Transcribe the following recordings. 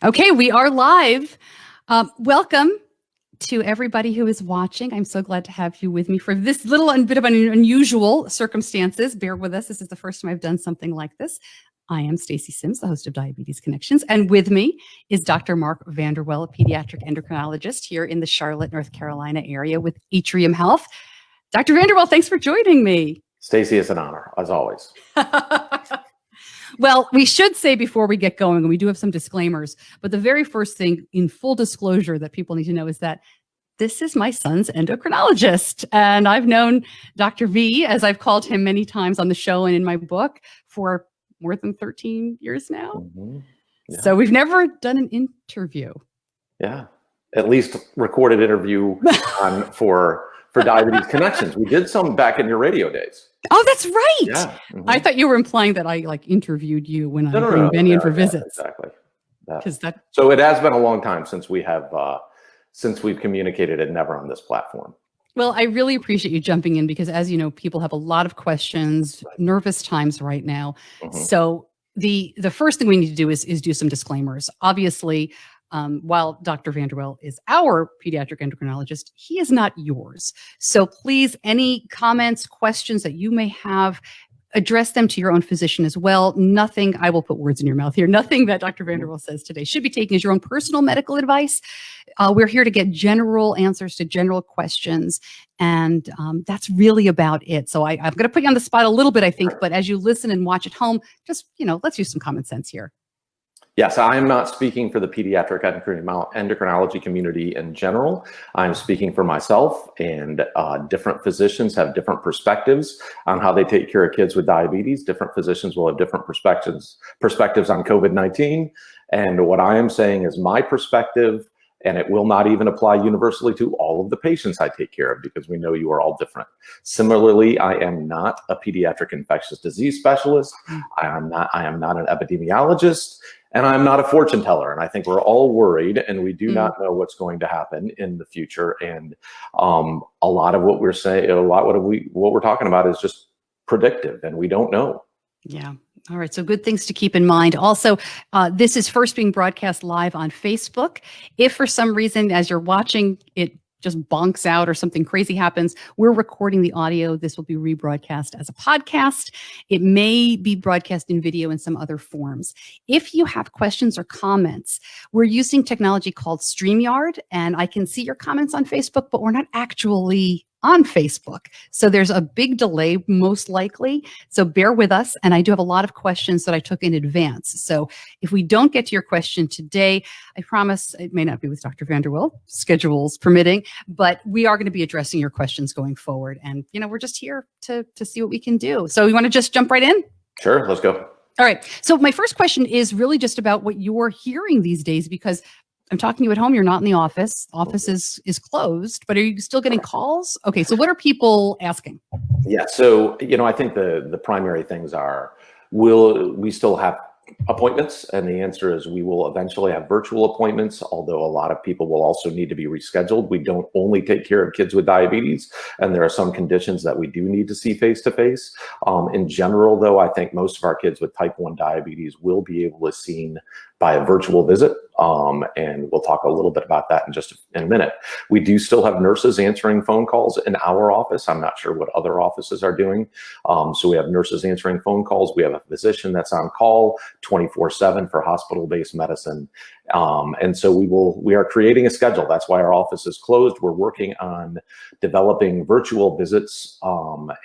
Okay, we are live. Welcome to everybody who is watching. I'm so glad to have you with me for this little bit of an unusual circumstances. Bear with us. This is the first time I've done something like this. I am Stacey Sims, the host of Diabetes Connections, and with me is Dr. Mark Vanderwel, a pediatric endocrinologist here in the Charlotte, North Carolina area with Atrium Health. Dr. Vanderwel, thanks for joining me. Stacey, it's an honor, as always. Well, we should say before we get going, and we do have some disclaimers, but the very first thing in full disclosure that people need to know is that this is my son's endocrinologist. And I've known Dr. V, as I've called him many times on the show and in my book, for more than 13 years now. Mm-hmm. Yeah. So we've never done an interview. Yeah, at least recorded interview for Diabetes Connections. We did some back in your radio days. Oh, that's right. Yeah. Mm-hmm. I thought you were implying that I interviewed you when I bring Benny in for visits. Exactly. That. So it has been a long time since we've communicated and never on this platform. Well, I really appreciate you jumping in because, as you know, people have a lot of questions, nervous times right now. Mm-hmm. So the first thing we need to do is do some disclaimers. Obviously, while Dr. Vanderwel is our pediatric endocrinologist, he is not yours. So please, any comments, questions that you may have, address them to your own physician as well. Nothing, I will put words in your mouth here, nothing that Dr. Vanderwel says today should be taken as your own personal medical advice. We're here to get general answers to general questions. And that's really about it. So I'm going to put you on the spot a little bit, I think, but as you listen and watch at home, just, let's use some common sense here. Yes, I am not speaking for the pediatric endocrinology community in general. I'm speaking for myself, and different physicians have different perspectives on how they take care of kids with diabetes. Different physicians will have different perspectives on COVID-19. And what I am saying is my perspective, and it will not even apply universally to all of the patients I take care of because we know you are all different. Similarly, I am not a pediatric infectious disease specialist. I am not an epidemiologist. And I'm not a fortune teller. And I think we're all worried and we do not know what's going to happen in the future. And a lot of what we're saying, what we're talking about is just predictive and we don't know. Yeah. All right. So good things to keep in mind. Also, this is first being broadcast live on Facebook. If for some reason, as you're watching, it just bonks out or something crazy happens, we're recording the audio. This will be rebroadcast as a podcast. It may be broadcast in video in some other forms. If you have questions or comments, we're using technology called StreamYard, and I can see your comments on Facebook, but we're not actually on Facebook. So there's a big delay, most likely. So bear with us. And I do have a lot of questions that I took in advance. So if we don't get to your question today, I promise it may not be with Dr. Vanderwel, schedules permitting, but we are going to be addressing your questions going forward. And, we're just here to see what we can do. So you want to just jump right in? Sure, let's go. All right. So my first question is really just about what you're hearing these days, because I'm talking to you at home. You're not in the office. Office is closed, but are you still getting calls? Okay. So what are people asking? Yeah. So, I think the primary things are, will we still have appointments? And the answer is we will eventually have virtual appointments, although a lot of people will also need to be rescheduled. We don't only take care of kids with diabetes, and there are some conditions that we do need to see face-to-face. In general, though, I think most of our kids with type 1 diabetes will be able to be seen by a virtual visit. And we'll talk a little bit about that in a minute. We do still have nurses answering phone calls in our office. I'm not sure what other offices are doing. So we have nurses answering phone calls. We have a physician that's on call 24/7 for hospital-based medicine. And so we are creating a schedule. That's why our office is closed. We're working on developing virtual visits.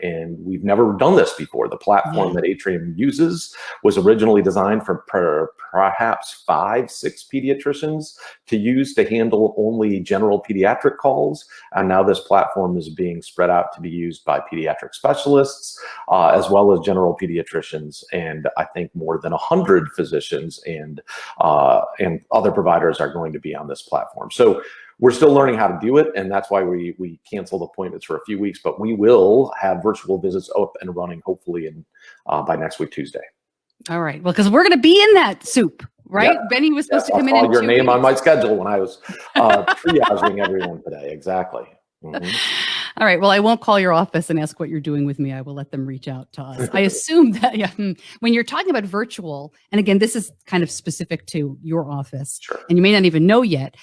And we've never done this before. The platform that Atrium uses was originally designed for perhaps 5-6 pediatricians to use to handle only general pediatric calls. And now this platform is being spread out to be used by pediatric specialists, as well as general pediatricians. And I think more than 100 physicians and other providers are going to be on this platform. So we're still learning how to do it, and that's why we canceled appointments for a few weeks, but we will have virtual visits up and running hopefully by next week, Tuesday. All right. Well, because we're going to be in that soup, right? Yeah. Benny was supposed to come in. I saw your name on my schedule when I was triaging everyone today. Exactly. Mm-hmm. All right. Well, I won't call your office and ask what you're doing with me. I will let them reach out to us. I assume that, yeah, when you're talking about virtual, and again, this is kind of specific to your office, Sure. and you may not even know yet.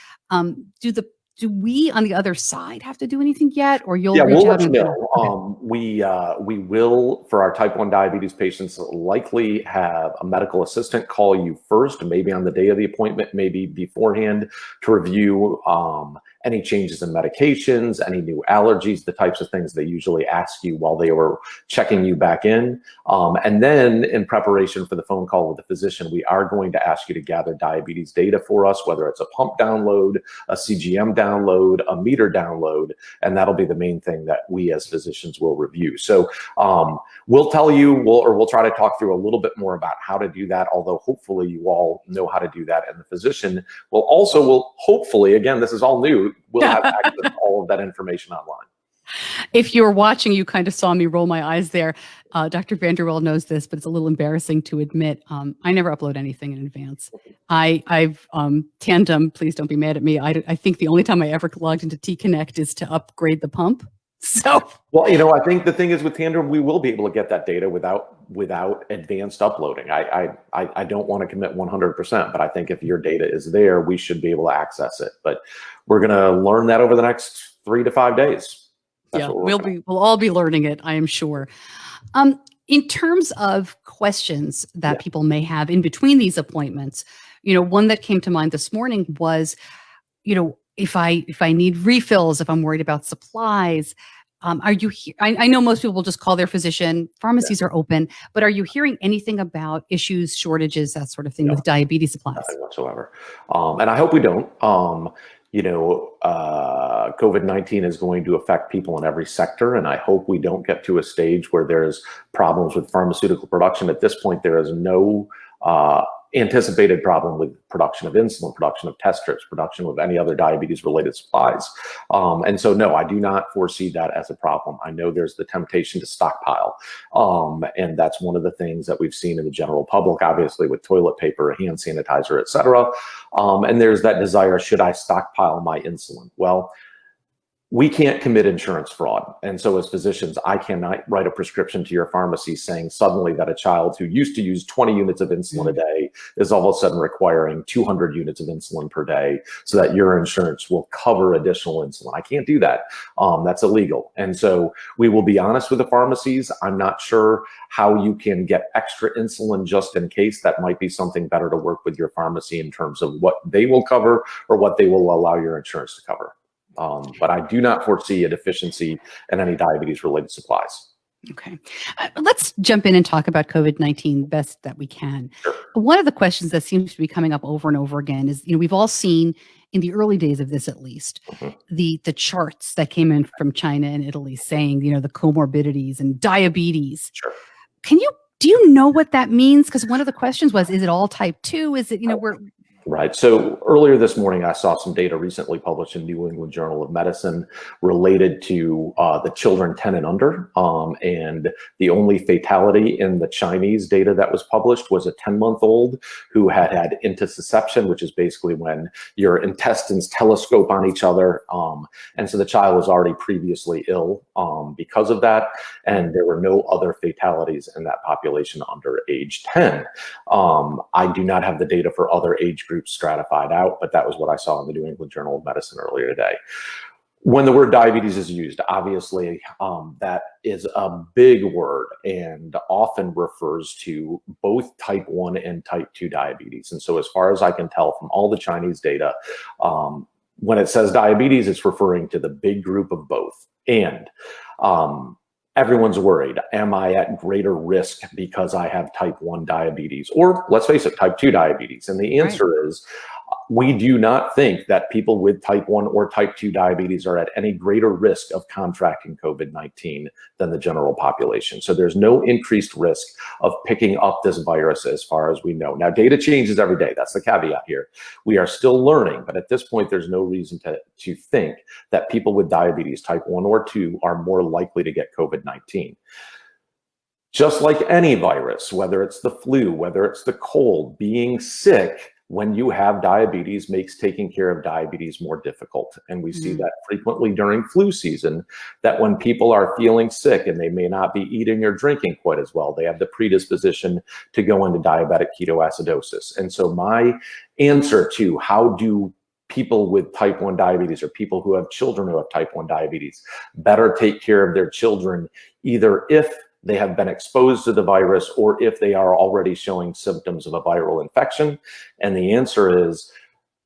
Do we on the other side have to do anything yet, or you'll reach we'll out? let you And know. We will, for our type 1 diabetes patients, likely have a medical assistant call you first, maybe on the day of the appointment, maybe beforehand, to review any changes in medications, any new allergies, the types of things they usually ask you while they were checking you back in. And then in preparation for the phone call with the physician, we are going to ask you to gather diabetes data for us, whether it's a pump download, a CGM download, a meter download, and that'll be the main thing that we as physicians will review. So we'll tell you, we'll try to talk through a little bit more about how to do that, although hopefully you all know how to do that, and the physician will hopefully, again, this is all new, we'll have access to all of that information online. if you're watching, you kind of saw me roll my eyes there. Dr. Vanderwel knows this, but it's a little embarrassing to admit. I never upload anything in advance. I've Tandem, please don't be mad at me. I think the only time I ever logged into T-Connect is to upgrade the pump. So, well, I think the thing is with Tandem, we will be able to get that data without advanced uploading. I don't want to commit 100%, but I think if your data is there, we should be able to access it. But we're going to learn that over the next 3 to 5 days. yeah, we'll all be learning it, I am sure. In terms of questions that people may have in between these appointments, one that came to mind this morning was, if I need refills, if I'm worried about supplies, are you? I know most people will just call their physician. Pharmacies are open, but are you hearing anything about issues, shortages, that sort of thing with diabetes supplies? Nothing whatsoever. And I hope we don't. COVID-19 is going to affect people in every sector, and I hope we don't get to a stage where there's problems with pharmaceutical production. At this point, there is no anticipated problem with production of insulin, production of test strips, production of any other diabetes-related supplies. And so, no, I do not foresee that as a problem. I know there's the temptation to stockpile, and that's one of the things that we've seen in the general public, obviously with toilet paper, hand sanitizer, et cetera. And there's that desire, should I stockpile my insulin? Well, we can't commit insurance fraud. And so as physicians, I cannot write a prescription to your pharmacy saying suddenly that a child who used to use 20 units of insulin a day is all of a sudden requiring 200 units of insulin per day so that your insurance will cover additional insulin. I can't do that. That's illegal. And so we will be honest with the pharmacies. I'm not sure how you can get extra insulin just in case. That might be something better to work with your pharmacy in terms of what they will cover or what they will allow your insurance to cover. But I do not foresee a deficiency in any diabetes-related supplies. Okay. Let's jump in and talk about COVID-19 best that we can. Sure. One of the questions that seems to be coming up over and over again is, we've all seen in the early days of this, at least, the charts that came in from China and Italy saying, the comorbidities and diabetes. Sure. Do you know what that means? Because one of the questions was, is it all type 2? Is it, Right. So earlier this morning, I saw some data recently published in New England Journal of Medicine related to the children 10 and under. And the only fatality in the Chinese data that was published was a 10-month-old who had intussusception, which is basically when your intestines telescope on each other. And so the child was already previously ill because of that. And there were no other fatalities in that population under age 10. I do not have the data for other age groups stratified out, but that was what I saw in the New England Journal of Medicine earlier today. When the word diabetes is used, obviously that is a big word and often refers to both type 1 and type 2 diabetes. And so as far as I can tell from all the Chinese data, when it says diabetes, it's referring to the big group of both. And everyone's worried, am I at greater risk because I have type 1 diabetes? Or let's face it, type 2 diabetes. And the answer is, we do not think that people with type 1 or type 2 diabetes are at any greater risk of contracting COVID-19 than the general population. So there's no increased risk of picking up this virus as far as we know. Now, data changes every day. That's the caveat here. We are still learning, but at this point, there's no reason to think that people with diabetes type 1 or 2 are more likely to get COVID-19. Just like any virus, whether it's the flu, whether it's the cold, being sick when you have diabetes, makes taking care of diabetes more difficult. And we see that frequently during flu season, that when people are feeling sick and they may not be eating or drinking quite as well, they have the predisposition to go into diabetic ketoacidosis. And so my answer to how do people with type 1 diabetes or people who have children who have type 1 diabetes better take care of their children, either if they have been exposed to the virus or if they are already showing symptoms of a viral infection? And the answer is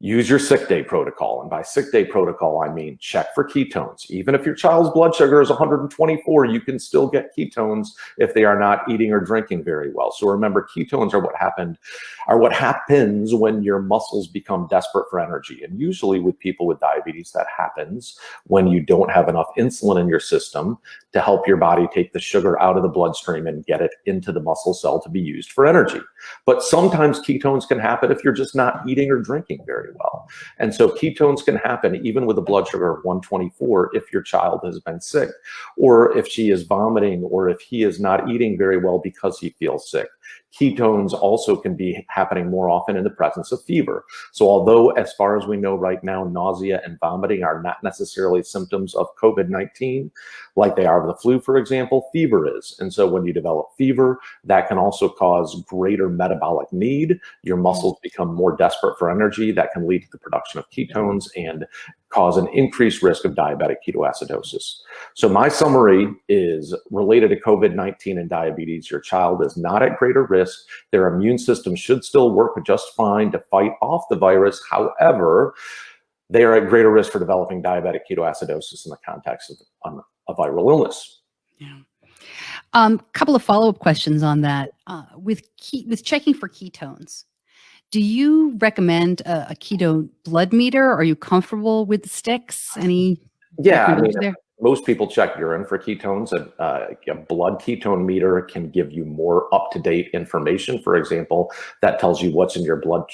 use your sick day protocol. And by sick day protocol, I mean check for ketones. Even if your child's blood sugar is 124, you can still get ketones if they are not eating or drinking very well. So remember, ketones are what happens when your muscles become desperate for energy. And usually with people with diabetes, that happens when you don't have enough insulin in your system to help your body take the sugar out of the bloodstream and get it into the muscle cell to be used for energy. But sometimes ketones can happen if you're just not eating or drinking very well. And so ketones can happen even with a blood sugar of 124 if your child has been sick, or if she is vomiting, or if he is not eating very well because he feels sick. Ketones also can be happening more often in the presence of fever. So although, as far as we know right now, nausea and vomiting are not necessarily symptoms of COVID-19, like they are of the flu, for example, fever is. And so when you develop fever, that can also cause greater metabolic need. Your muscles become more desperate for energy. That can lead to the production of ketones and cause an increased risk of diabetic ketoacidosis. So my summary is related to COVID-19 and diabetes. Your child is not at greater risk. Their immune system should still work just fine to fight off the virus. However, they are at greater risk for developing diabetic ketoacidosis in the context of a viral illness. Yeah. Couple of follow-up questions on that. With checking for ketones, do you recommend a keto blood meter? Are you comfortable with the sticks? Any? Yeah, I mean, most people check urine for ketones. A blood ketone meter can give you more up-to-date information. For example, that tells you what's in your blood.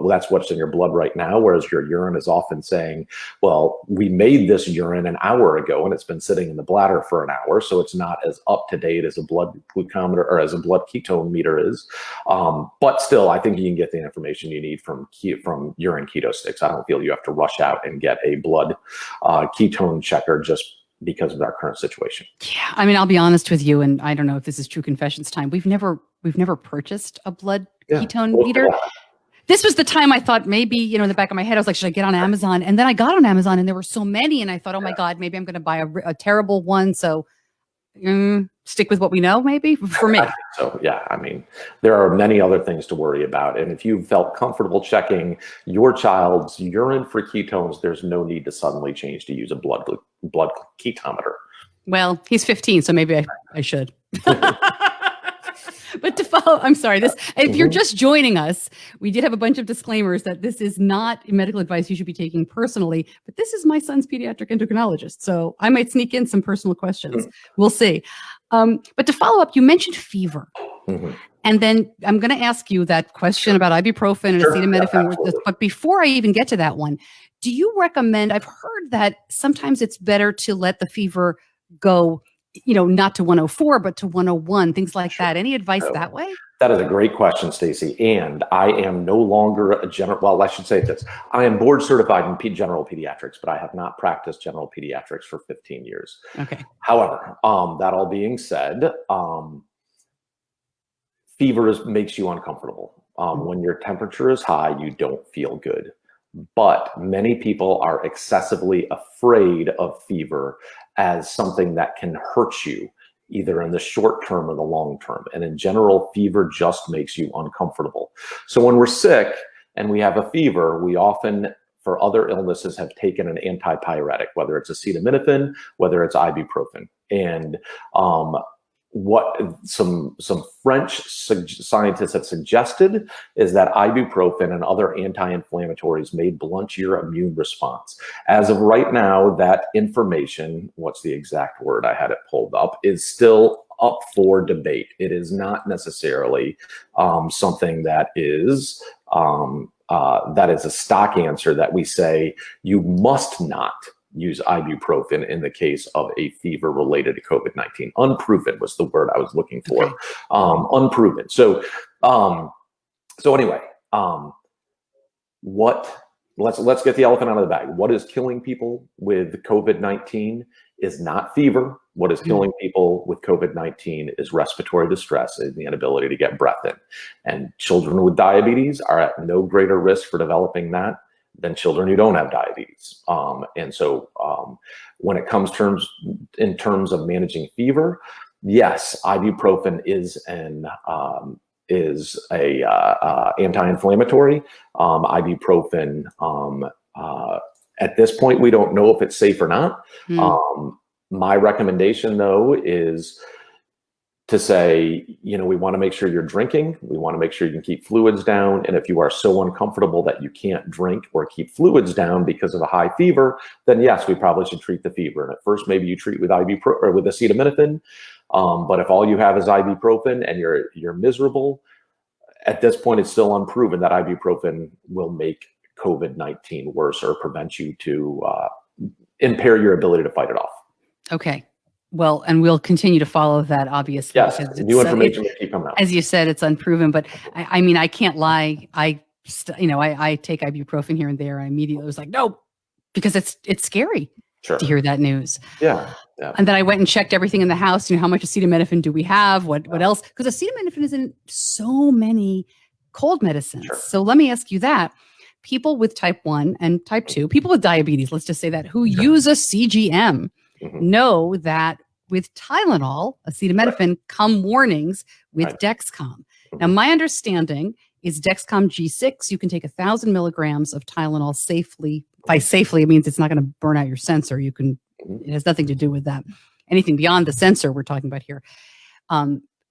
That's what's in your blood right now, whereas your urine is often saying, well, we made this urine an hour ago and it's been sitting in the bladder for an hour, so it's not as up-to-date as a blood glucometer or as a blood ketone meter is. But still, I think you can get the information you need from urine keto sticks. I don't feel you have to rush out and get a blood ketone checker just because of our current situation. Yeah, I mean, I'll be honest with you, and I don't know if this is true confessions time. We've never purchased a blood ketone meter. This was the time I thought maybe, in the back of my head, I was like, should I get on Amazon? And then I got on Amazon and there were so many, and I thought, oh my God, maybe I'm going to buy a terrible one. So stick with what we know, maybe for me. So yeah, I mean, there are many other things to worry about. And if you felt comfortable checking your child's urine for ketones, there's no need to suddenly change to use a blood ketometer. Well, he's 15, so maybe I should. But to follow, I'm sorry, if you're just joining us, we did have a bunch of disclaimers that this is not medical advice you should be taking personally, but this is my son's pediatric endocrinologist, so I might sneak in some personal questions. We'll see. But to follow up, you mentioned fever. And then I'm going to ask you that question about ibuprofen and acetaminophen. But before I even get to that one, do you recommend, I've heard that sometimes it's better to let the fever go, not to 104, but to 101, things like that. Any advice that way? That is a great question, Stacey. And I am no longer I should say this. I am board certified in general pediatrics, but I have not practiced general pediatrics for 15 years. Okay. However, that all being said, fever makes you uncomfortable. When your temperature is high, you don't feel good. But many people are excessively afraid of fever as something that can hurt you, either in the short term or the long term. And in general, fever just makes you uncomfortable. So when we're sick and we have a fever, we often, for other illnesses, have taken an antipyretic, whether it's acetaminophen, whether it's ibuprofen. And what some French scientists have suggested is that ibuprofen and other anti-inflammatories may blunt your immune response. As of right now, that information, what's the exact word? I had it pulled up, is still up for debate. It is not necessarily something that is a stock answer that we say you must not use ibuprofen in the case of a fever related to COVID-19. Unproven was the word I was looking for. Unproven. So anyway, let's get the elephant out of the bag. What is killing people with COVID-19 is not fever. What is killing people with COVID-19 is respiratory distress and the inability to get breath in. And children with diabetes are at no greater risk for developing that than children who don't have diabetes. And so when it comes in terms of managing fever, yes, ibuprofen is a anti-inflammatory. Ibuprofen, at this point, we don't know if it's safe or not. My recommendation, though, is to say, we want to make sure you're drinking. We want to make sure you can keep fluids down. And if you are so uncomfortable that you can't drink or keep fluids down because of a high fever, then yes, we probably should treat the fever. And at first, maybe you treat with ibuprofen or with acetaminophen. But if all you have is ibuprofen and you're miserable, at this point, it's still unproven that ibuprofen will make COVID-19 worse or prevent you to impair your ability to fight it off. Okay. Well, and we'll continue to follow that, obviously. Yes, new information will keep coming out. As you said, it's unproven, but I mean, I can't lie. I take ibuprofen here and there. I immediately was like, no, because it's scary to hear that news. Yeah. And then I went and checked everything in the house. How much acetaminophen do we have? What else? Because acetaminophen is in so many cold medicines. Sure. So let me ask you that. People with type 1 and type 2, people with diabetes, let's just say that, who use a CGM, know that with Tylenol, acetaminophen, come warnings with Dexcom. Now, my understanding is Dexcom G6, you can take 1,000 milligrams of Tylenol safely. By safely, it means it's not going to burn out your sensor. It has nothing to do with that. Anything beyond the sensor we're talking about here.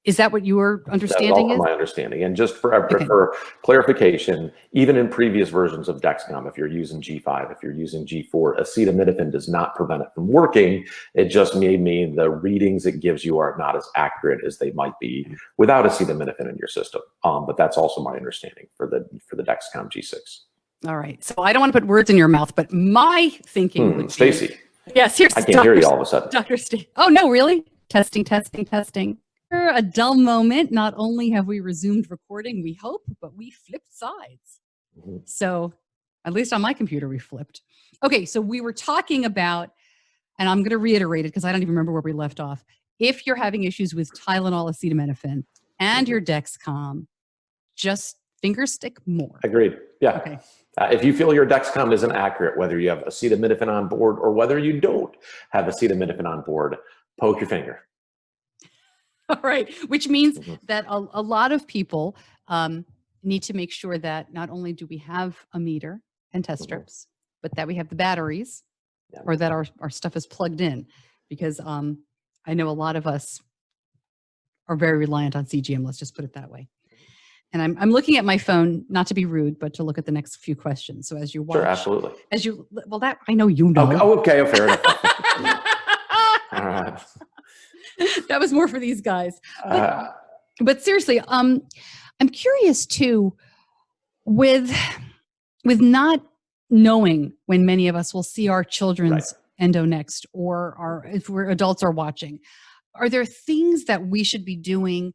Is that what your understanding is? That's my understanding. And just for clarification, even in previous versions of Dexcom, if you're using G5, if you're using G4, acetaminophen does not prevent it from working. It just may mean the readings it gives you are not as accurate as they might be without acetaminophen in your system. But that's also my understanding for the Dexcom G6. All right. So I don't want to put words in your mouth, but my thinking would Stacey. Yes, here's I can't hear you all of a sudden. Dr. Stacey. Oh, no, really? Testing. For a dull moment, not only have we resumed recording, we hope, but we flipped sides. So at least on my computer, we flipped. Okay, so we were talking about, and I'm going to reiterate it because I don't even remember where we left off. If you're having issues with Tylenol, acetaminophen, and your Dexcom, just finger stick more. Agreed. Yeah. Okay. If you feel your Dexcom isn't accurate, whether you have acetaminophen on board or whether you don't have acetaminophen on board, poke your finger. All right. Which means that a lot of people need to make sure that not only do we have a meter and test strips, but that we have the batteries or that our stuff is plugged in. Because I know a lot of us are very reliant on CGM. Let's just put it that way. And I'm looking at my phone, not to be rude, but to look at the next few questions. So as you watch, sure, absolutely. That I know you know. Okay, fair enough. All right. That was more for these guys. But seriously, I'm curious too, with not knowing when many of us will see our children's endo next, or if we're adults are watching, are there things that we should be doing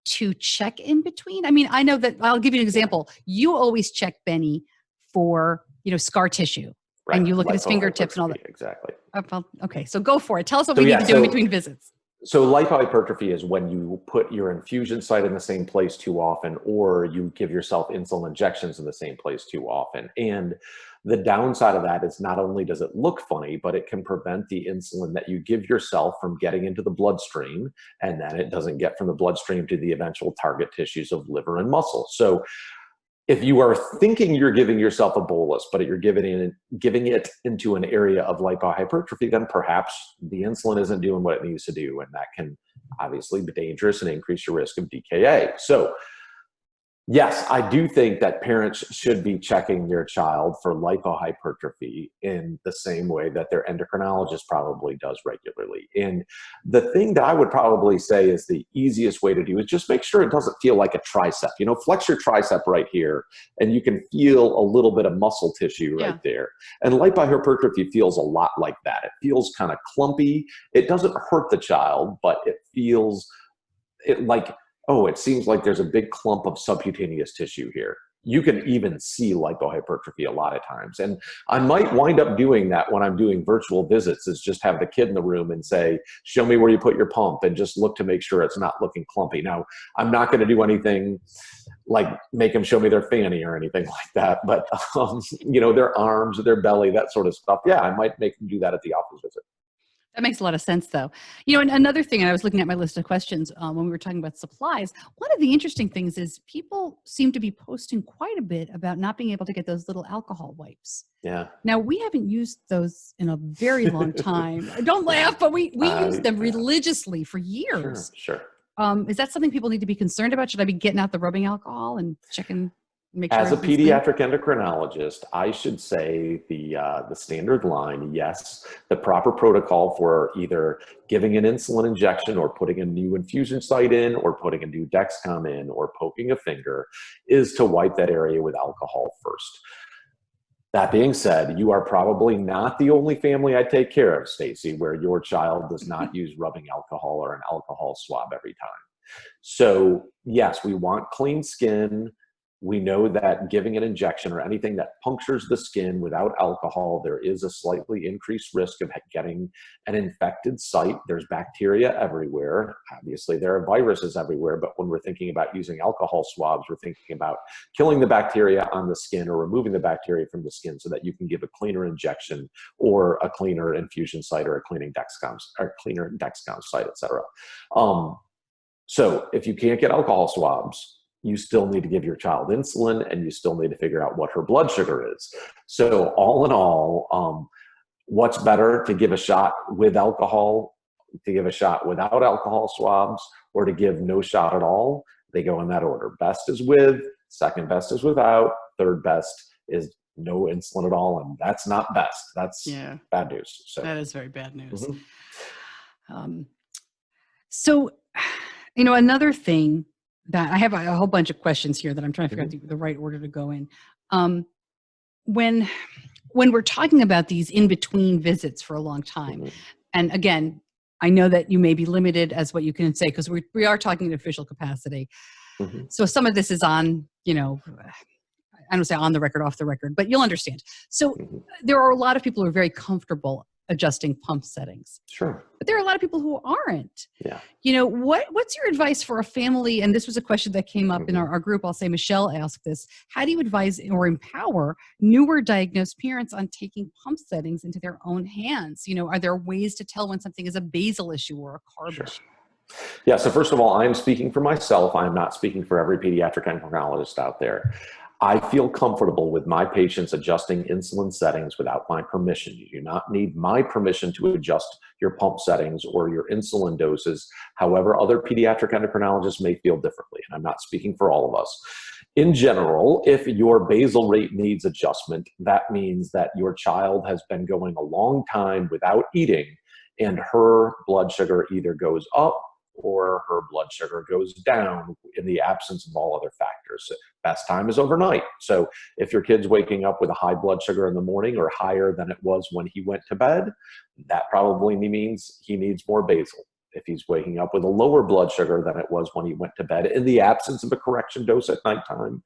to check in between? I mean, I know that I'll give you an example. You always check Benny for, scar tissue. Right. And you look at his fingertips and all that. Exactly. Okay, so go for it. Tell us what we need to do in between visits. So lipohypertrophy is when you put your infusion site in the same place too often, or you give yourself insulin injections in the same place too often. And the downside of that is not only does it look funny, but it can prevent the insulin that you give yourself from getting into the bloodstream, and then it doesn't get from the bloodstream to the eventual target tissues of liver and muscle. So if you are thinking you're giving yourself a bolus, but you're giving it into an area of lipohypertrophy, then perhaps the insulin isn't doing what it needs to do, and that can obviously be dangerous and increase your risk of DKA. So yes, I do think that parents should be checking their child for lipohypertrophy in the same way that their endocrinologist probably does regularly. And the thing that I would probably say is the easiest way to do is just make sure it doesn't feel like a tricep. Flex your tricep right here, and you can feel a little bit of muscle tissue right there. And lipohypertrophy feels a lot like that. It feels kind of clumpy. It doesn't hurt the child, but it feels like, oh, it seems like there's a big clump of subcutaneous tissue here. you can even see lipohypertrophy a lot of times. And I might wind up doing that when I'm doing virtual visits, is just have the kid in the room and say, show me where you put your pump, and just look to make sure it's not looking clumpy. Now, I'm not going to do anything like make them show me their fanny or anything like that. But, their arms, their belly, that sort of stuff. Yeah, I might make them do that at the office visit. That makes a lot of sense, though. And another thing, and I was looking at my list of questions when we were talking about supplies. One of the interesting things is people seem to be posting quite a bit about not being able to get those little alcohol wipes. Yeah. Now, we haven't used those in a very long time. Don't laugh, but we use them religiously for years. Sure. Is that something people need to be concerned about? Should I be getting out the rubbing alcohol and checking? As a pediatric endocrinologist, I should say the standard line, yes, the proper protocol for either giving an insulin injection or putting a new infusion site in or putting a new Dexcom in or poking a finger is to wipe that area with alcohol first. That being said, you are probably not the only family I take care of, Stacey, where your child does not use rubbing alcohol or an alcohol swab every time. So yes, we want clean skin. We know that giving an injection or anything that punctures the skin without alcohol, there is a slightly increased risk of getting an infected site. There's bacteria everywhere. Obviously, there are viruses everywhere, but when we're thinking about using alcohol swabs, we're thinking about killing the bacteria on the skin or removing the bacteria from the skin so that you can give a cleaner injection or a cleaner infusion site or a cleaner Dexcom site, etc. So if you can't get alcohol swabs, you still need to give your child insulin, and you still need to figure out what her blood sugar is. So all in all, what's better, to give a shot with alcohol, to give a shot without alcohol swabs, or to give no shot at all? They go in that order. Best is with, second best is without, third best is no insulin at all, and that's not best. That's bad news. So that is very bad news. Mm-hmm. So, another thing that I have a whole bunch of questions here that I'm trying to figure out the right order to go in. When we're talking about these in-between visits for a long time, and again, I know that you may be limited as what you can say, because we are talking in official capacity. So some of this is on, I don't say on the record, off the record, but you'll understand. So there are a lot of people who are very comfortable adjusting pump settings. Sure. But there are a lot of people who aren't. Yeah. What's your advice for a family? And this was a question that came up in our group. I'll say Michelle asked this. How do you advise or empower newer diagnosed parents on taking pump settings into their own hands? Are there ways to tell when something is a basal issue or a carb issue? Yeah. So first of all, I'm speaking for myself. I'm not speaking for every pediatric endocrinologist out there. I feel comfortable with my patients adjusting insulin settings without my permission. You do not need my permission to adjust your pump settings or your insulin doses. However, other pediatric endocrinologists may feel differently, and I'm not speaking for all of us. In general, if your basal rate needs adjustment, that means that your child has been going a long time without eating, and her blood sugar either goes up or her blood sugar goes down in the absence of all other factors. Best time is overnight. So if your kid's waking up with a high blood sugar in the morning or higher than it was when he went to bed, that probably means he needs more basal. If he's waking up with a lower blood sugar than it was when he went to bed in the absence of a correction dose at nighttime,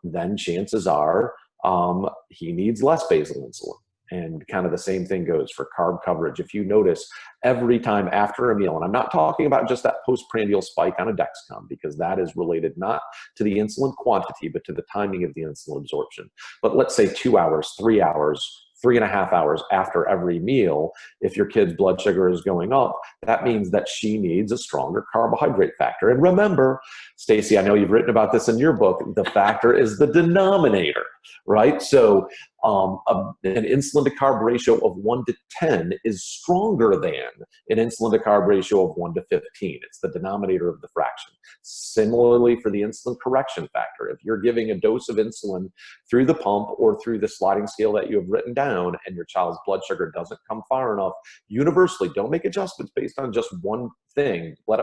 then chances are he needs less basal insulin. And kind of the same thing goes for carb coverage. If you notice every time after a meal, and I'm not talking about just that postprandial spike on a Dexcom, because that is related not to the insulin quantity, but to the timing of the insulin absorption. But let's say 2 hours, 3 hours, 3.5 hours after every meal, if your kid's blood sugar is going up, that means that she needs a stronger carbohydrate factor. And remember, Stacey, I know you've written about this in your book, the factor is the denominator, right? So an insulin to carb ratio of 1 to 10 is stronger than an insulin to carb ratio of 1 to 15. It's the denominator of the fraction. Similarly for the insulin correction factor, if you're giving a dose of insulin through the pump or through the sliding scale that you have written down and your child's blood sugar doesn't come far enough, universally, don't make adjustments based on just one thing. Wait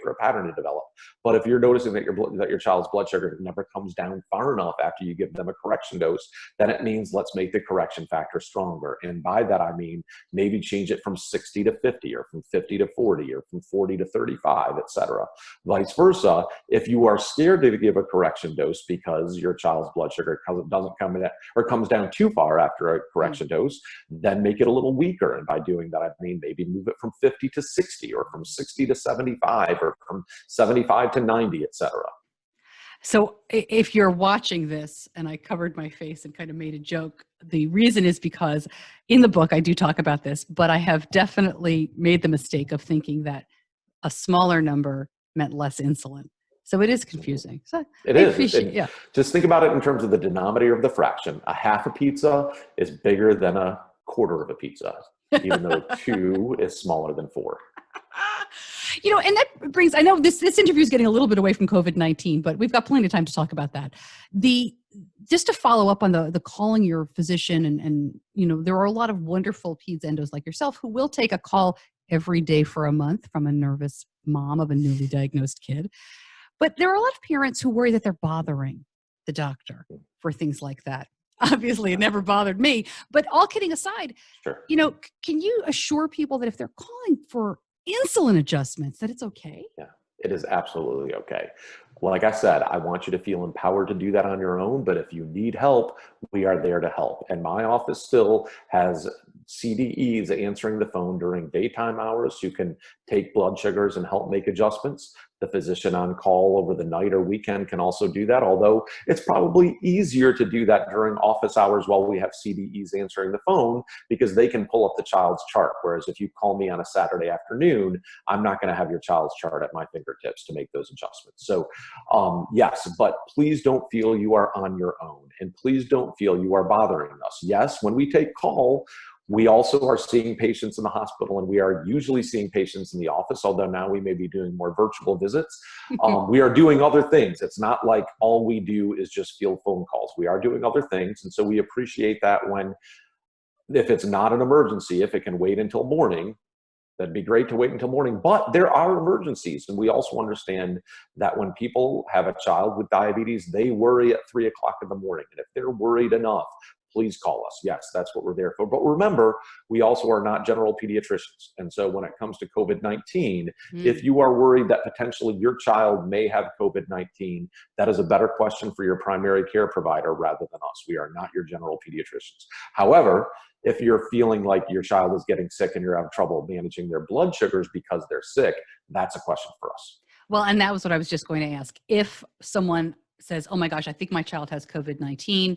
for a pattern to develop. But if you're noticing that your child's blood sugar never comes down far enough after you give them a correction dose, then it means means let's make the correction factor stronger. And by that, I mean, maybe change it from 60 to 50 or from 50 to 40 or from 40 to 35, et cetera. Vice versa, if you are scared to give a correction dose because your child's blood sugar doesn't come in or comes down too far after a correction dose, then make it a little weaker. And by doing that, I mean, maybe move it from 50 to 60 or from 60 to 75 or from 75 to 90, et cetera. So if you're watching this, and I covered my face and kind of made a joke, the reason is because in the book I do talk about this, but I have definitely made the mistake of thinking that a smaller number meant less insulin. So it is confusing. So it is. Yeah. Just think about it in terms of the denominator of the fraction. A half a pizza is bigger than a quarter of a pizza, even though 2 is smaller than 4. You know, and that brings, I know this interview is getting a little bit away from COVID-19, but we've got plenty of time to talk about that. Just to follow up on the calling your physician and, you know, there are a lot of wonderful peds endos like yourself who will take a call every day for a month from a nervous mom of a newly diagnosed kid. But there are a lot of parents who worry that they're bothering the doctor for things like that. Obviously, it never bothered me, but all kidding aside, sure. You know, can you assure people that if they're calling for insulin adjustments, that it's okay? Yeah, it is absolutely okay. Like I said, I want you to feel empowered to do that on your own, but if you need help, we are there to help. And my office still has CDEs answering the phone during daytime hours who can take blood sugars and help make adjustments. The physician on call over the night or weekend can also do that, although it's probably easier to do that during office hours while we have CDEs answering the phone because they can pull up the child's chart. Whereas if you call me on a Saturday afternoon, I'm not going to have your child's chart at my fingertips to make those adjustments. So yes, but please don't feel you are on your own, and please don't feel you are bothering us. Yes, when we take call, we also are seeing patients in the hospital, and we are usually seeing patients in the office, although now we may be doing more virtual visits. We are doing other things. It's not like all we do is just field phone calls. We are doing other things, and so we appreciate that if it's not an emergency, if it can wait until morning, that'd be great to wait until morning. But there are emergencies, and we also understand that when people have a child with diabetes, they worry at 3 o'clock in the morning, and if they're worried enough, please call us. Yes, that's what we're there for. But remember, we also are not general pediatricians. And so when it comes to COVID-19, if you are worried that potentially your child may have COVID-19, that is a better question for your primary care provider rather than us. We are not your general pediatricians. However, if you're feeling like your child is getting sick and you're having trouble managing their blood sugars because they're sick, that's a question for us. Well, and that was what I was just going to ask. If someone says, oh my gosh, I think my child has COVID-19,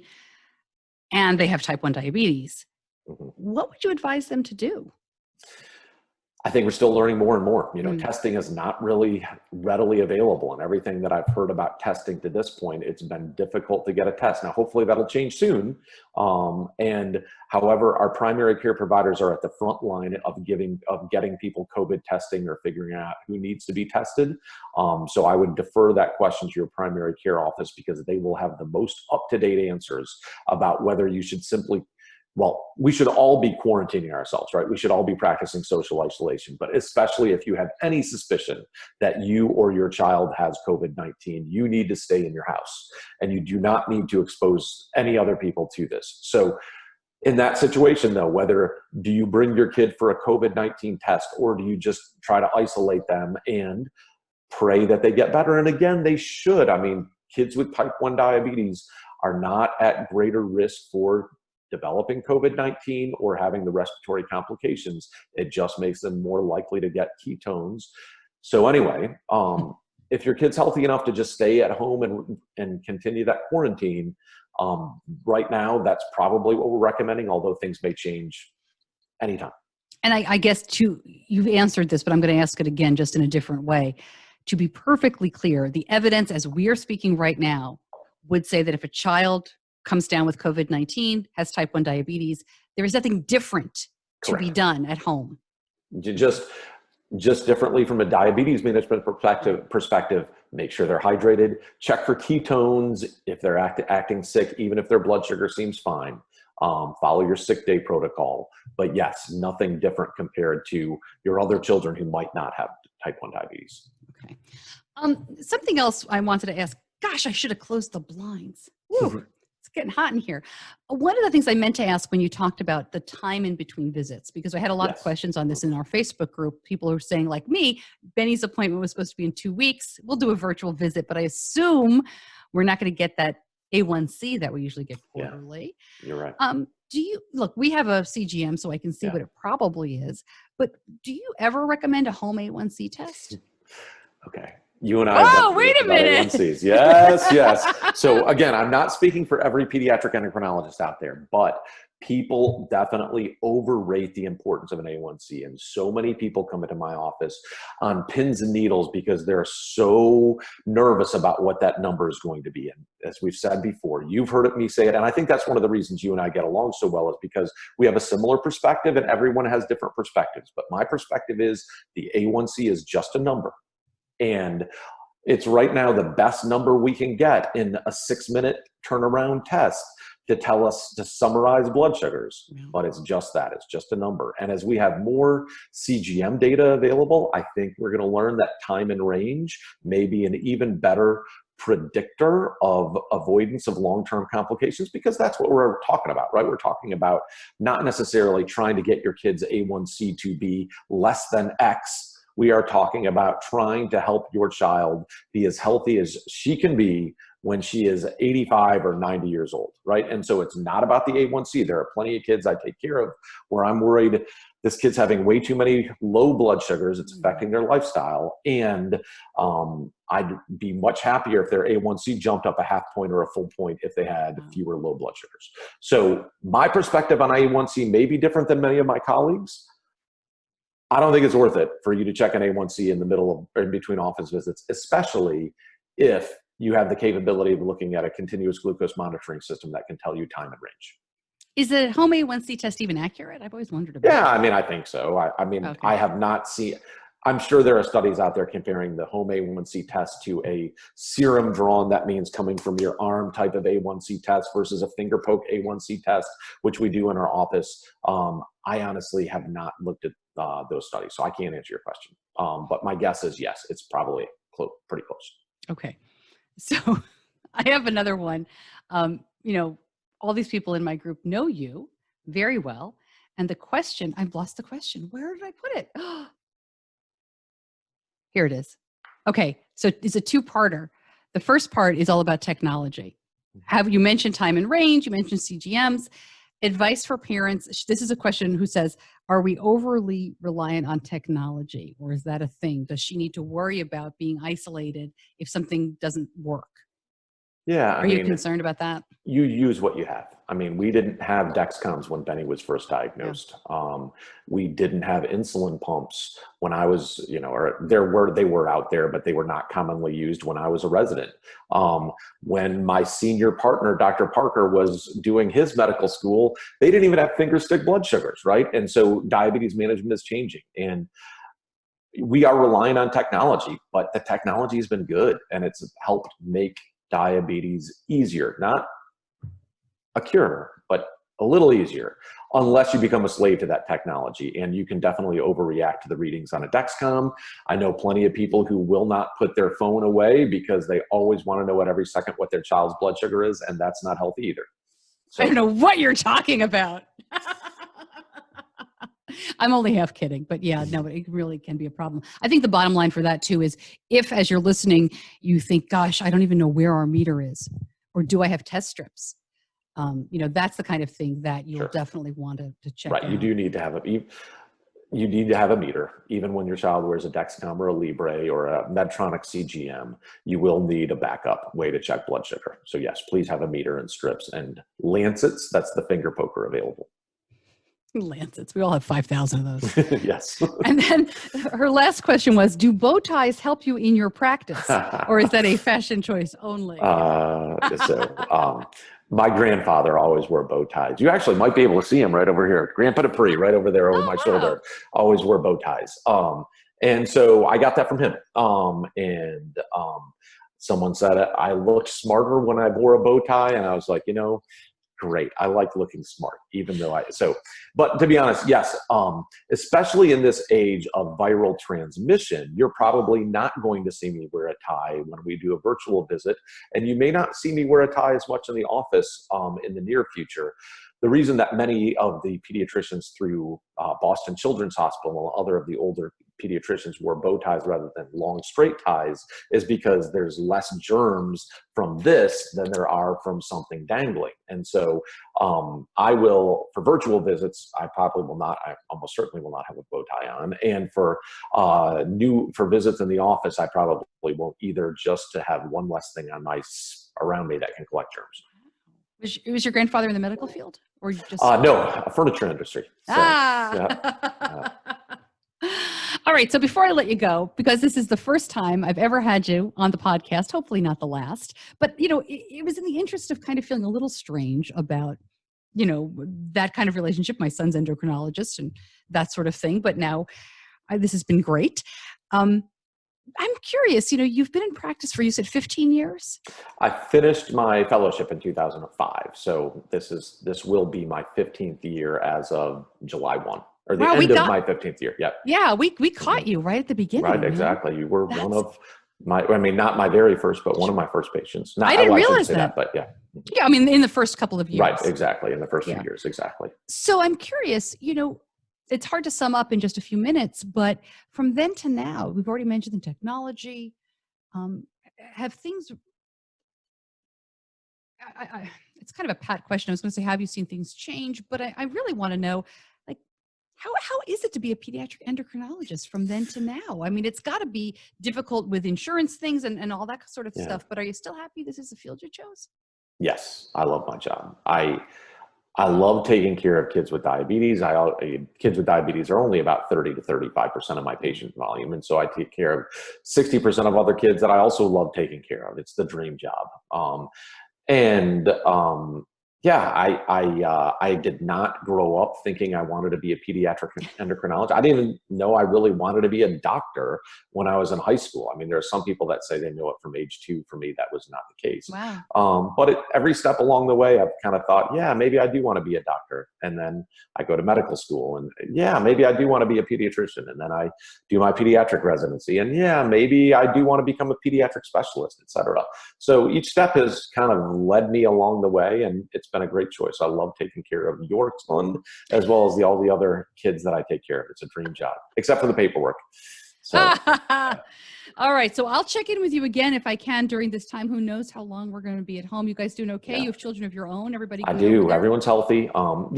and they have type 1 diabetes, what would you advise them to do? I think we're still learning more and more. You know, testing is not really readily available, and everything that I've heard about testing to this point, it's been difficult to get a test. Now, hopefully that'll change soon. And however, our primary care providers are at the front line of getting people COVID testing or figuring out who needs to be tested. So I would defer that question to your primary care office because they will have the most up-to-date answers about whether you should simply we should all be quarantining ourselves, right? We should all be practicing social isolation, but especially if you have any suspicion that you or your child has COVID-19, you need to stay in your house and you do not need to expose any other people to this. So in that situation though, whether do you bring your kid for a COVID-19 test or do you just try to isolate them and pray that they get better? And again, they should. I mean, kids with type 1 diabetes are not at greater risk for developing COVID-19 or having the respiratory complications. It just makes them more likely to get ketones. So anyway, if your kid's healthy enough to just stay at home and continue that quarantine, right now, that's probably what we're recommending, although things may change anytime. And I guess you've answered this, but I'm going to ask it again just in a different way. To be perfectly clear, the evidence as we are speaking right now would say that if a child comes down with COVID-19, has type 1 diabetes, there is nothing different to be done at home. Just differently from a diabetes management perspective, make sure they're hydrated, check for ketones if they're acting sick, even if their blood sugar seems fine. Follow your sick day protocol. But yes, nothing different compared to your other children who might not have type 1 diabetes. Okay. Something else I wanted to ask. Gosh, I should have closed the blinds. Woo. It's getting hot in here. One of the things I meant to ask when you talked about the time in between visits, because I had a lot of questions on this in our Facebook group. People who are saying, like me, Benny's appointment was supposed to be in 2 weeks. We'll do a virtual visit, but I assume we're not going to get that A1C that we usually get quarterly. Yeah, you're right. Do you look, we have a CGM, so I can see what it probably is, but do you ever recommend a home A1C test? Okay. You and I have wait a minute. A1Cs. Yes, yes. So again, I'm not speaking for every pediatric endocrinologist out there, but people definitely overrate the importance of an A1C. And so many people come into my office on pins and needles because they're so nervous about what that number is going to be. And as we've said before, you've heard me say it. And I think that's one of the reasons you and I get along so well, is because we have a similar perspective and everyone has different perspectives. But my perspective is the A1C is just a number. And it's right now the best number we can get in a 6-minute turnaround test to tell us to summarize blood sugars. But it's just that, it's just a number. And as we have more CGM data available, I think we're going to learn that time and range may be an even better predictor of avoidance of long-term complications, because that's what we're talking about, right? We're talking about not necessarily trying to get your kid's A1C to be less than X. We are talking about trying to help your child be as healthy as she can be when she is 85 or 90 years old, right? And so it's not about the A1C. There are plenty of kids I take care of where I'm worried this kid's having way too many low blood sugars. It's affecting their lifestyle. And I'd be much happier if their A1C jumped up a half point or a full point if they had fewer low blood sugars. So my perspective on A1C may be different than many of my colleagues. I don't think it's worth it for you to check an A1C in the middle of or in between office visits, especially if you have the capability of looking at a continuous glucose monitoring system that can tell you time and range. Is the home A1C test even accurate? I've always wondered about that. I mean, I think so. I have not seen, I'm sure there are studies out there comparing the home A1C test to a serum drawn, that means coming from your arm type of A1C test versus a finger poke A1C test, which we do in our office. I honestly have not looked at those studies, so I can't answer your question. But my guess is yes, it's probably pretty close. Okay. So I have another one. All these people in my group know you very well. And the question, I've lost the question. Where did I put it? Here it is. Okay. So it's a two-parter. The first part is all about technology. Have you mentioned time and range? You mentioned CGMs. Advice for parents. This is a question who says, are we overly reliant on technology, or is that a thing? Does she need to worry about being isolated if something doesn't work? Yeah. Are you concerned about that? You use what you have. I mean, we didn't have Dexcoms when Benny was first diagnosed. Yeah. We didn't have insulin pumps when I was, they were out there, but they were not commonly used when I was a resident. When my senior partner, Dr. Parker, was doing his medical school, they didn't even have finger stick blood sugars, right? And so diabetes management is changing. And we are relying on technology, but the technology has been good and it's helped make diabetes easier, not a cure, but a little easier, unless you become a slave to that technology. And you can definitely overreact to the readings on a Dexcom. I know plenty of people who will not put their phone away because they always want to know at every second what their child's blood sugar is, and that's not healthy either. So, I don't know what you're talking about. I'm only half kidding, but yeah, no, it really can be a problem. I think the bottom line for that too is if, as you're listening, you think, gosh, I don't even know where our meter is, or do I have test strips? That's the kind of thing that you'll definitely want to check out. You do need to have you need to have a meter. Even when your child wears a Dexcom or a Libre or a Medtronic CGM, you will need a backup way to check blood sugar. So yes, please have a meter and strips and lancets. That's the finger poker available. Lancets. We all have 5,000 of those. Yes. And then her last question was, do bow ties help you in your practice? Or is that a fashion choice only? My grandfather always wore bow ties. You actually might be able to see him right over here. Grandpa Dupree, right over there over my shoulder, always wore bow ties. And so I got that from him. Someone said I looked smarter when I wore a bow tie. And I was like, great. I like looking smart, even though but to be honest, yes, especially in this age of viral transmission, you're probably not going to see me wear a tie when we do a virtual visit, and you may not see me wear a tie as much in the office in the near future. The reason that many of the pediatricians through Boston Children's Hospital and other of the older pediatricians wore bow ties rather than long straight ties is because there's less germs from this than there are from something dangling. And so I will, for virtual visits, I almost certainly will not have a bow tie on. And for visits in the office, I probably won't either, just to have one less thing around me that can collect germs. Was your grandfather in the medical field, or you just? No, a furniture industry. So, yeah. All right. So before I let you go, because this is the first time I've ever had you on the podcast, hopefully not the last, but it was in the interest of kind of feeling a little strange about, that kind of relationship. My son's endocrinologist and that sort of thing. But now this has been great. I'm curious, you've been in practice for, you said 15 years? I finished my fellowship in 2005. So this will be my 15th year as of July 1, or the end of my 15th year. Yeah. Yeah. We caught you right at the beginning. Right. Exactly. You were one of not my very first, but one of my first patients. I didn't realize that. But yeah. Yeah. I mean, in the first couple of years. Right. Exactly. In the first few years. Exactly. So I'm curious, it's hard to sum up in just a few minutes, but from then to now, we've already mentioned the technology. Have things, it's kind of a pat question. I was going to say, have you seen things change? But I really want to know, like, how is it to be a pediatric endocrinologist from then to now? I mean, it's got to be difficult with insurance things and all that sort of stuff, but are you still happy this is the field you chose? Yes, I love my job. I love taking care of kids with diabetes. Kids with diabetes are only about 30 to 35% of my patient volume. And so I take care of 60% of other kids that I also love taking care of. It's the dream job. I did not grow up thinking I wanted to be a pediatric endocrinologist. I didn't even know I really wanted to be a doctor when I was in high school. I mean, there are some people that say they know it from age 2. For me, that was not the case. Wow. But every step along the way, I've kind of thought, yeah, maybe I do want to be a doctor. And then I go to medical school, and yeah, maybe I do want to be a pediatrician. And then I do my pediatric residency, and yeah, maybe I do want to become a pediatric specialist, et cetera. So each step has kind of led me along the way, and it's been a great choice. I love taking care of your son as well as all the other kids that I take care of. It's a dream job, except for the paperwork. So, all right. So I'll check in with you again if I can during this time. Who knows how long we're going to be at home? You guys doing okay? You have children of your own? Everybody? I do. Everyone's healthy. I'm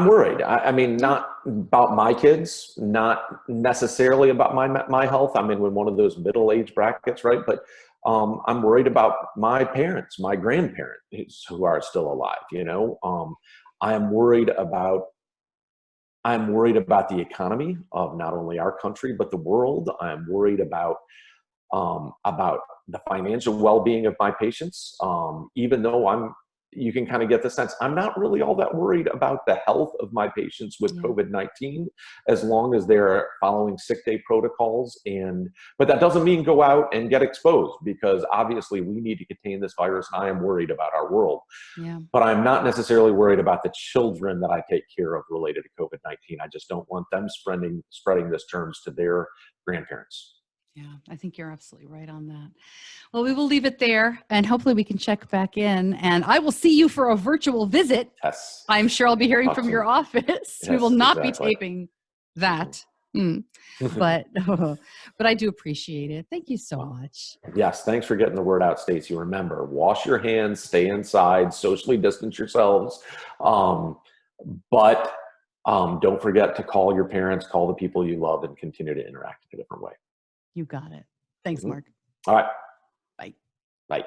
worried. I mean, not about my kids, not necessarily about my health. I'm in one of those middle age brackets, right? But I'm worried about my parents, my grandparents who are still alive. I'm worried about the economy of not only our country but the world. I'm worried about the financial well-being of my patients. Even though you can kind of get the sense I'm not really all that worried about the health of my patients with COVID-19, as long as they're following sick day protocols. But that doesn't mean go out and get exposed, because obviously we need to contain this virus, and I am worried about our world. But I'm not necessarily worried about the children that I take care of related to COVID-19. I just don't want them spreading this germs to their grandparents. Yeah, I think you're absolutely right on that. Well, we will leave it there, and hopefully we can check back in, and I will see you for a virtual visit. Yes. I'm sure I'll be hearing from your office. Yes, we will not be taping that. But I do appreciate it. Thank you so much. Yes, thanks for getting the word out, Stacey. Remember, wash your hands, stay inside, socially distance yourselves. But don't forget to call your parents, call the people you love, and continue to interact in a different way. You got it. Thanks, Mark. All right. Bye. Bye.